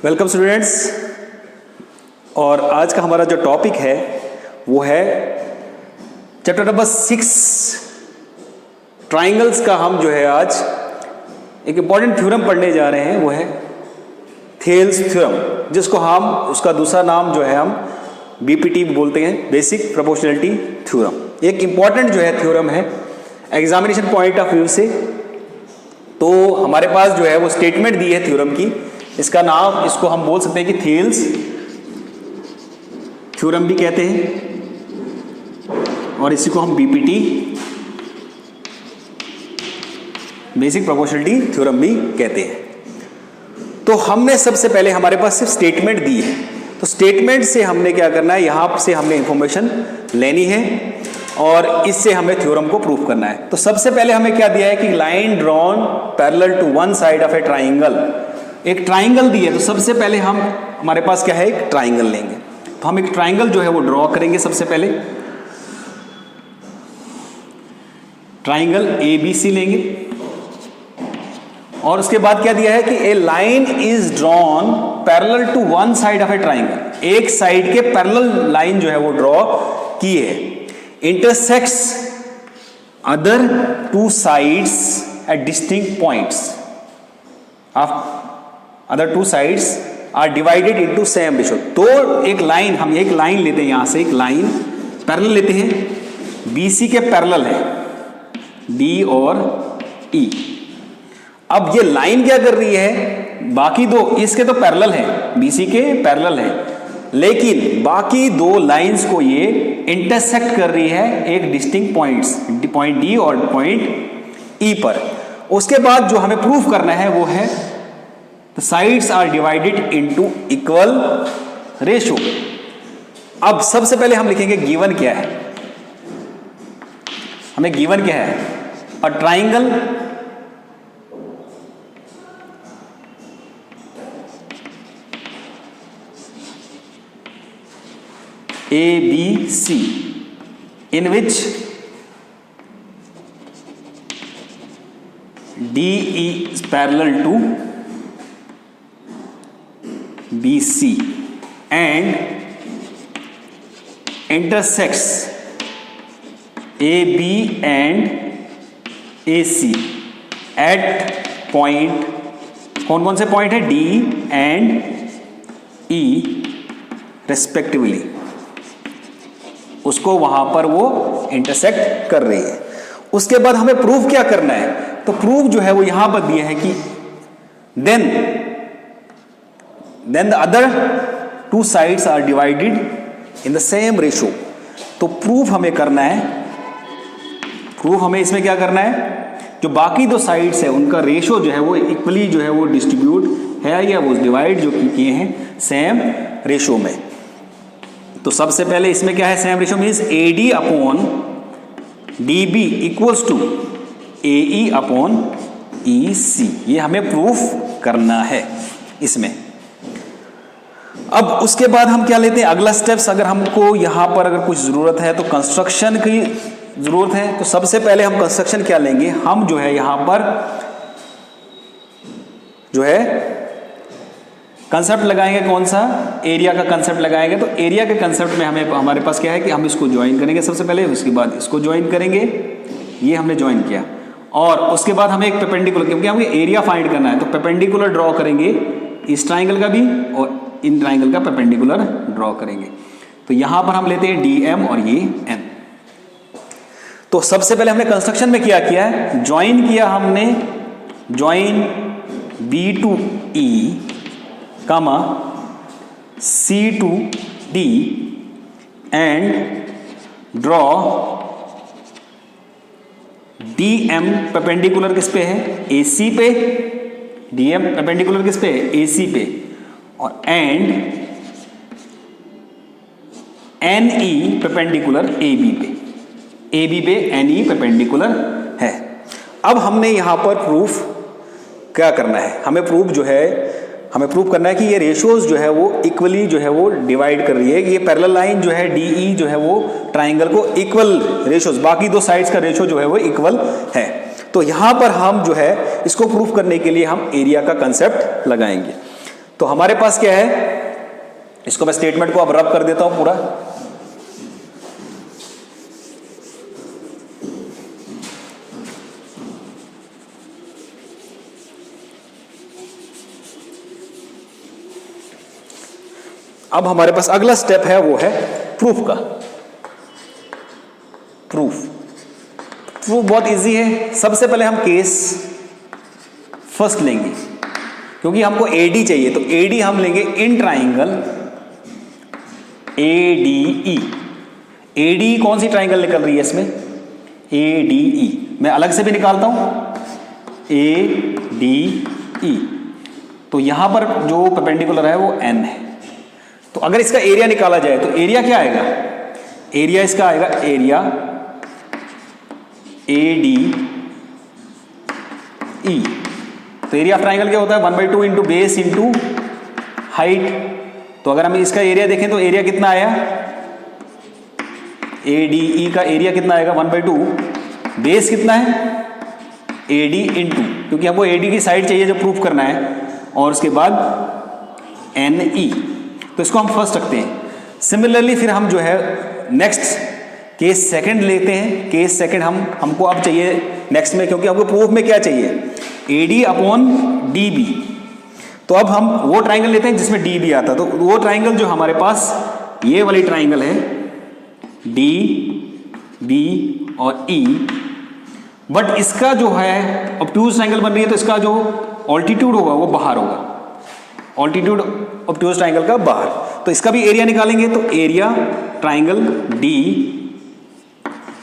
Welcome students. और आज का हमारा जो टॉपिक है वो है चैप्टर नंबर 6 ट्राइंगल्स का। हम जो है आज एक इम्पॉर्टेंट थ्योरम पढ़ने जा रहे हैं, वो है थेल्स थ्योरम, जिसको हम उसका दूसरा नाम जो है हम बीपीटी बोलते हैं, बेसिक प्रोपोर्शनलिटी थ्योरम। एक इम्पॉर्टेंट जो है थ्योरम है एग्जामिनेशन पॉइंट ऑफ व्यू से। तो हमारे पास जो है वो स्टेटमेंट दी है थ्योरम की, इसका नाम इसको हम बोल सकते हैं कि थेल्स थ्योरम भी कहते हैं और इसी को हम बीपीटी बेसिक प्रोपोर्शनलिटी थ्योरम भी कहते हैं। तो हमने सबसे पहले हमारे पास सिर्फ स्टेटमेंट दी है, तो स्टेटमेंट से हमने क्या करना है, यहां से हमने इंफॉर्मेशन लेनी है और इससे हमें थ्योरम को प्रूफ करना है। तो सबसे पहले हमें क्या दिया है कि line drawn parallel to one side of a triangle. एक ट्राइंगल दी है, तो सबसे पहले हम हमारे पास क्या है, एक ट्राइंगल लेंगे। तो हम एक ट्राइंगल जो है वो ड्रॉ करेंगे। सबसे पहले ट्राइंगल ABC लेंगे और उसके बाद क्या दिया है कि a line is drawn parallel to one side of a triangle. एक साइड के पैरेलल लाइन जो है वो ड्रॉ की है। Intersects other two sides at distinct points of other two sides are divided into same ratio. तो एक line, हम एक लाइन लेते हैं, यहां से एक लाइन पैरेलल लेते हैं, BC के पैरेलल है D और E। अब ये लाइन क्या कर रही है, बाकी दो इसके तो पैरेलल है, BC के पैरेलल है, लेकिन बाकी दो लाइंस को ये इंटरसेक्ट कर रही है एक डिस्टिंक्ट पॉइंट्स, पॉइंट D और पॉइंट E पर। उसके बाद जो हमें प्रूफ करना है वो है the sides are divided into equal ratio। अब सबसे पहले हम लिखेंगे गिवन क्या है, हमें गिवन क्या है, और triangle ABC in which DE is parallel to BC and intersects AB and AC at point, कौन कौन से पॉइंट है, D and E रेस्पेक्टिवली, उसको वहां पर वो इंटरसेक्ट कर रही है। उसके बाद हमें प्रूफ क्या करना है, तो प्रूफ जो है वो यहां पर दिया है कि then the other two sides are divided in the same ratio। तो प्रूफ हमें करना है, प्रूफ हमें इसमें क्या करना है, जो बाकी दो साइड्स है उनका रेशियो जो है वो इक्वली जो है वो डिस्ट्रीब्यूट है या वो डिवाइड जो किए हैं सेम रेशियो में। तो सबसे पहले इसमें क्या है, same ratio means AD upon DB equals to AE upon EC। ये हमें प्रूफ करना है इसमें। अब उसके बाद हम क्या लेते हैं, अगला स्टेप्स, अगर हमको यहां पर अगर कुछ जरूरत है तो कंस्ट्रक्शन की जरूरत है। तो सबसे पहले हम कंस्ट्रक्शन क्या लेंगे, हम जो है यहां पर जो है कंसेप्ट लगाएंगे, कौन सा, एरिया का कंसेप्ट लगाएंगे। तो एरिया के कंसेप्ट में हमें हमारे पास क्या है कि हम इसको ज्वाइन करेंगे सबसे पहले, उसके बाद इसको ज्वाइन करेंगे, ये हमने ज्वाइन किया, और उसके बाद हमें एक परपेंडिकुलर, क्योंकि हमें एरिया फाइंड करना है, तो परपेंडिकुलर ड्रॉ करेंगे इस ट्राइंगल का भी और इन ट्राइंगल का परपेंडिकुलर ड्रॉ करेंगे। तो यहां पर हम लेते हैं DM और ये N। तो सबसे पहले हमने कंस्ट्रक्शन में क्या किया है, ज्वाइन किया हमने, join B to E comma C to D and draw DM perpendicular किस पे है, AC पे, DM परपेंडिकुलर किस पे है, AC पे, और एंड NE परपेंडिकुलर AB पे, AB पे NE परपेंडिकुलर है। अब हमने यहां पर प्रूफ क्या करना है, हमें प्रूफ जो है, हमें प्रूफ करना है कि ये रेशियोज जो है वो इक्वली जो है वो डिवाइड कर रही है। ये पैरेलल लाइन जो है DE जो है वो ट्राइंगल को इक्वल रेशियोज, बाकी दो साइड्स का रेशियो जो है वो इक्वल है। तो यहां पर हम जो है इसको प्रूफ करने के लिए हम एरिया का कंसेप्ट लगाएंगे। तो हमारे पास क्या है, इसको मैं स्टेटमेंट को अब रब कर देता हूं पूरा। अब हमारे पास अगला स्टेप है, वो है प्रूफ का। प्रूफ बहुत इजी है। सबसे पहले हम केस फर्स्ट लेंगे, क्योंकि हमको एडी चाहिए, तो एडी हम लेंगे इन ट्राइंगल एडीई। एडी कौन सी ट्राइंगल निकल रही है इसमें, एडीई। मैं अलग से भी निकालता हूं, एडीई। तो यहां पर जो परपेंडिकुलर है वो एन है। तो अगर इसका एरिया निकाला जाए तो एरिया क्या आएगा, एरिया इसका आएगा एरिया एडी ई। तो एरिया ऑफ ट्राइंगल क्या होता है, 1/2 इंटू बेस इंटू हाइट। तो अगर हम इसका एरिया देखें तो एरिया कितना आया, एडीई का एरिया कितना आएगा 1/2, बेस कितना है एडी इंटू, क्योंकि हमको एडी की साइड चाहिए जो प्रूफ करना है, और उसके बाद एन ई। तो इसको हम फर्स्ट रखते हैं। सिमिलरली फिर हम जो है नेक्स्ट केस सेकंड लेते हैं। केस सेकंड हमको अब चाहिए नेक्स्ट में, क्योंकि हमको प्रूफ में क्या चाहिए, एडी अपॉन डी बी। तो अब हम वो ट्राइंगल लेते हैं जिसमें डी बी आता। तो वो ट्राइंगल जो हमारे पास ये वाली ट्राइंगल है, डी बी और ई, बट इसका जो है ऑब्ट्यूज ट्राइंगल बन रही है, तो इसका जो ऑल्टीट्यूड होगा वो बाहर होगा, ऑल्टीट्यूड ऑब्ट्यूज ट्राइंगल का बाहर। तो इसका भी एरिया निकालेंगे, तो area triangle D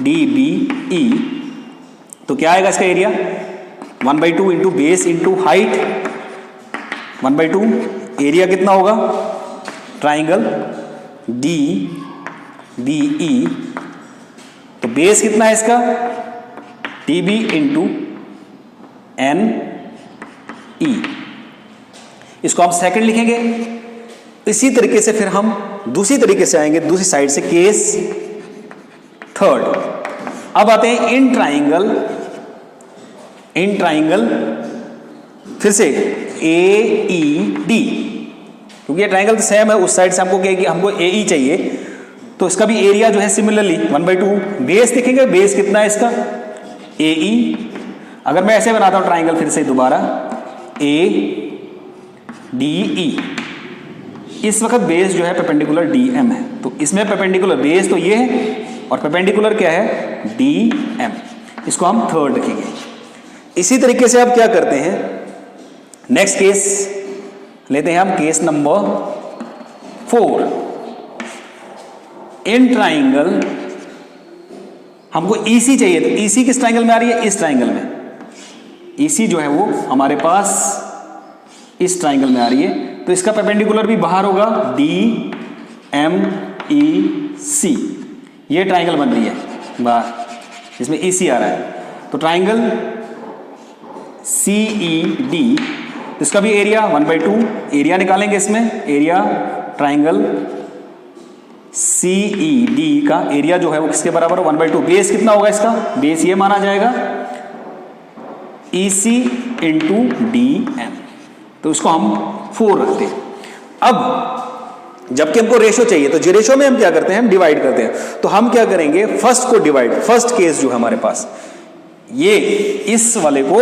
B E. तो क्या आएगा इसका area 1/2 into base into height, 1/2। Area कितना होगा ट्राइंगल डी बी ई, तो बेस कितना है इसका D B into N E. इसको हम सेकंड लिखेंगे। इसी तरीके से फिर हम दूसरी तरीके से आएंगे, दूसरी साइड से, केस थर्ड। अब आते हैं इन ट्राइंगल फिर से ए ई डी, क्योंकि ये ट्राइंगल तो सेम है, उस साइड से हमको क्या है कि हमको ए ई चाहिए, तो इसका भी एरिया जो है सिमिलरली 1/2। बेस लिखेंगे, बेस कितना है इसका ए ई। अगर मैं ऐसे बनाता हूं ट्राइंगल फिर से दोबारा, ए डी ई, इस वक्त बेस जो है परपेंडिकुलर डी एम है, तो इसमें परपेंडिकुलर बेस तो ये है और परपेंडिकुलर क्या है डी एम। इसको हम थर्ड रखेंगे। इसी तरीके से आप क्या करते हैं, नेक्स्ट केस लेते हैं हम, केस नंबर 4। इन ट्राइंगल हमको ईसी चाहिए, तो ईसी किस ट्राइंगल में आ रही है, इस ट्राइंगल में। ईसी जो है वो हमारे पास इस ट्राइंगल में आ रही है, तो इसका परपेंडिकुलर भी बाहर होगा, डी एम ई सी। ये ट्राइंगल बन रही है बाहर, जिसमें ई सी आ रहा है। तो ट्राइंगल सी ई डी, इसका भी एरिया 1/2। एरिया निकालेंगे इसमें, area triangle C E D का एरिया जो है वो किसके बराबर है 1/2। बेस कितना होगा इसका, बेस ये माना जाएगा ई सी इंटू डी एम। तो इसको हम 4 रखते हैं। अब जबकि हमको रेशो चाहिए, तो जो रेशो में हम क्या करते हैं, हम डिवाइड करते हैं। तो हम क्या करेंगे, फर्स्ट को डिवाइड, फर्स्ट केस जो है हमारे पास, ये इस वाले को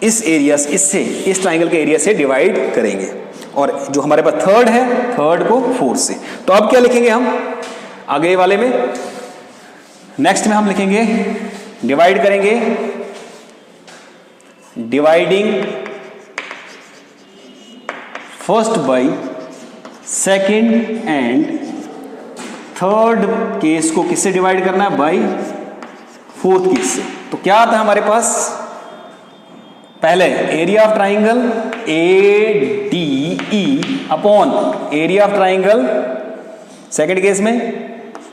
इस एरिया से, इससे, इस ट्राइंगल के एरिया से डिवाइड करेंगे, और जो हमारे पास थर्ड है, थर्ड को 4 से। तो अब क्या लिखेंगे हम आगे वाले में, नेक्स्ट में हम लिखेंगे, डिवाइड करेंगे, dividing first by second and third case को किससे डिवाइड करना है, बाई फोर्थ केस से। तो क्या आता है हमारे पास, पहले area of triangle A D E upon area of triangle second case में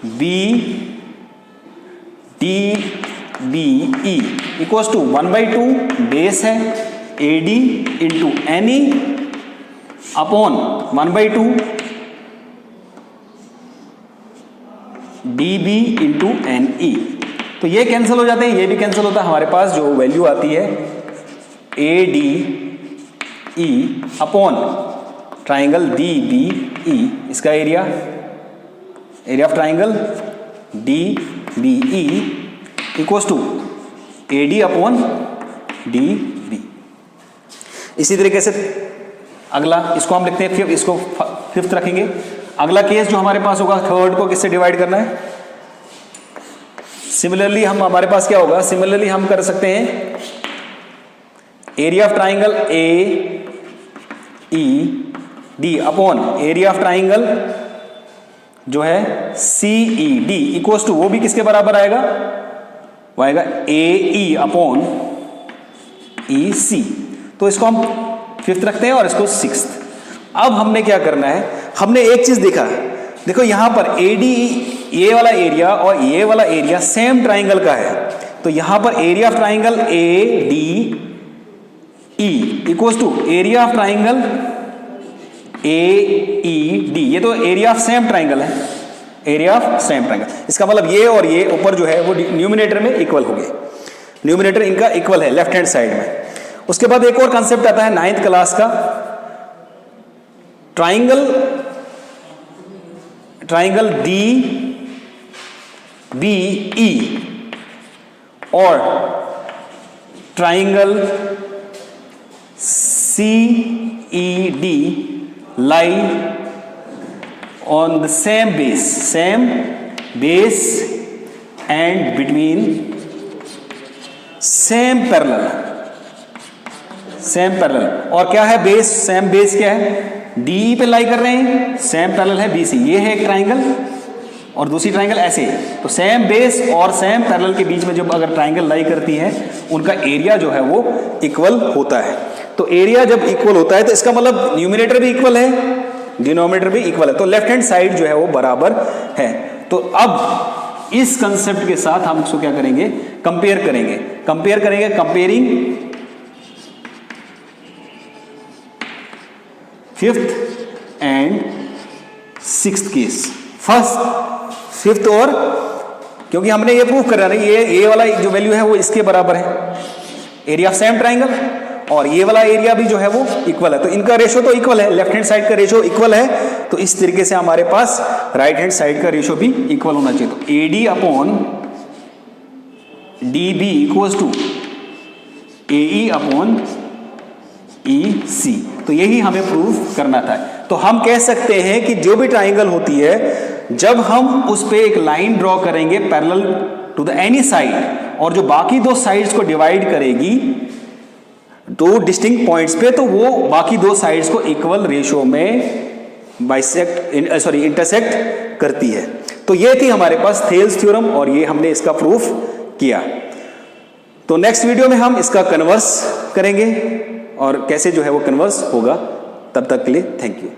B D B E equals to 1/2 base है A D into N E upon 1/2 D B into N E. तो ये कैंसिल हो जाते हैं, ये भी cancel होता है। हमारे पास जो वैल्यू आती है A D E upon triangle D B E, इसका area of triangle D B E equals to A D upon D B. इसी तरीके से अगला, इसको हम लिखते हैं इसको फिफ्थ रखेंगे। अगला केस जो हमारे पास होगा, थर्ड को किससे डिवाइड करना है? सिमिलरली हमारे पास क्या होगा, सिमिलरली हम कर सकते हैं area of triangle A E D upon area of triangle जो है सी ई डी इक्वल्स टू, वो भी किसके बराबर आएगा? वो आएगा ए ई अपॉन ई सी। तो इसको हम फिफ्थ रखते हैं और इसको सिक्स्थ। अब हमने क्या करना है, हमने एक चीज देखा, देखो यहां पर ए डी, ये वाला एरिया और ये वाला एरिया सेम ट्राइंगल का है, तो यहां पर area of triangle A D E equals to area of triangle A E D. ये तो एरिया ऑफ सेम ट्राइंगल है, एरिया ऑफ सेम ट्राइंगल। इसका मतलब ये और ये ऊपर जो है वो न्यूमिनेटर में इक्वल हो गए, न्यूमिनेटर इनका इक्वल है लेफ्ट हैंड साइड में। उसके बाद एक और कंसेप्ट आता है 9th क्लास का, ट्राइंगल डी बी ई और triangle C E D lie on the same base and between same parallel. और क्या है बेस, सेम बेस क्या है? डी पे लाई कर रहे हैं, सेम पैरेलल है बीसी। ये है एक ट्राइंगल और दूसरी ट्राइंगल ऐसे, तो सेम बेस और सेम पैरेलल के बीच में जब अगर ट्राइंगल लाई करती है, उनका एरिया जो है वो इक्वल होता है। तो एरिया जब इक्वल होता है तो इसका मतलब न्यूमिनेटर भी इक्वल है, डिनोमिनेटर भी इक्वल है, तो लेफ्ट हैंड साइड जो है वो बराबर है। तो अब इस कंसेप्ट के साथ हम इसको क्या करेंगे, कंपेयर करेंगे। Comparing fifth and sixth case, first fifth, और क्योंकि हमने ये प्रूव कर रहा है ये वाला जो वैल्यू है वो इसके बराबर है, एरिया ऑफ सेम ट्राइंगल, और ये वाला एरिया भी जो है वो इक्वल है, तो इनका रेशो तो इक्वल है, लेफ्ट हैंड साइड का रेशो इक्वल है, तो इस तरीके से हमारे पास राइट हैंड साइड का रेशो भी इक्वल होना चाहिए। तो A D upon D B equals to A E upon E C. तो यही हमें प्रूव करना था। तो हम कह सकते हैं कि जो भी ट्राइंगल होती है, जब हम उस पे एक लाइन ड्रॉ करेंगे parallel to the any side, और जो बाकी दो साइड्स को डिवाइड करेगी दो डिस्टिंक्ट पॉइंट्स पे, तो वो बाकी दो साइड्स को इक्वल रेशियो में इंटरसेक्ट करती है। तो ये थी हमारे पास थेल्स थ्योरम, और ये हमने इसका प्रूफ किया। तो नेक्स्ट वीडियो में हम इसका कन्वर्स करेंगे और कैसे जो है वो कन्वर्स होगा। तब तक के लिए थैंक यू।